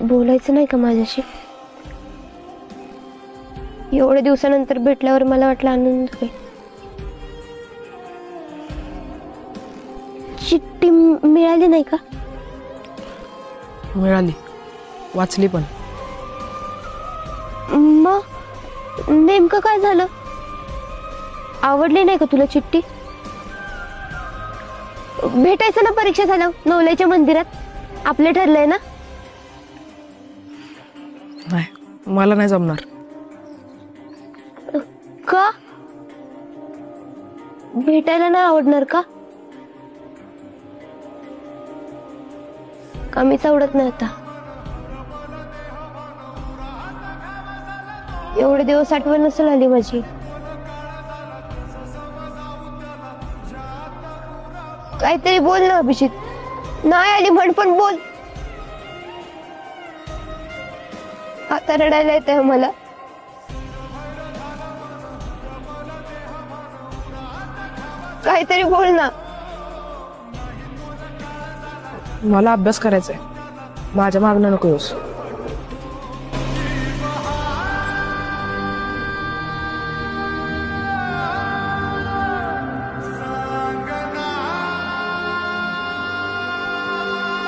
बोलायचं नाही का माझ्याशी? एवढ्या दिवसानंतर भेटल्यावर मला वाटलं आनंद होईल. चिठ्ठी मिळाली नाही का? मिळाली, वाचली पण. मग नेमकं काय झालं? आवडली नाही का तुला चिठ्ठी? भेटायचं ना परीक्षा झाल्यावर नवल्याच्या मंदिरात, आपलं ठरलंय ना? नाही, मला नाही जमणार. का? भेटायला नाही आवडणार का? कमीच आवडत नाही आता? एवढे दिवस आठवण नसेल आली माझी. काहीतरी बोल ना अभिजित. नाही आली म्हण पण बोल. आता रडायला येतंय मला. काहीतरी बोल ना. मला अभ्यास करायचा आहे, माझ्या मागणं नको येऊस.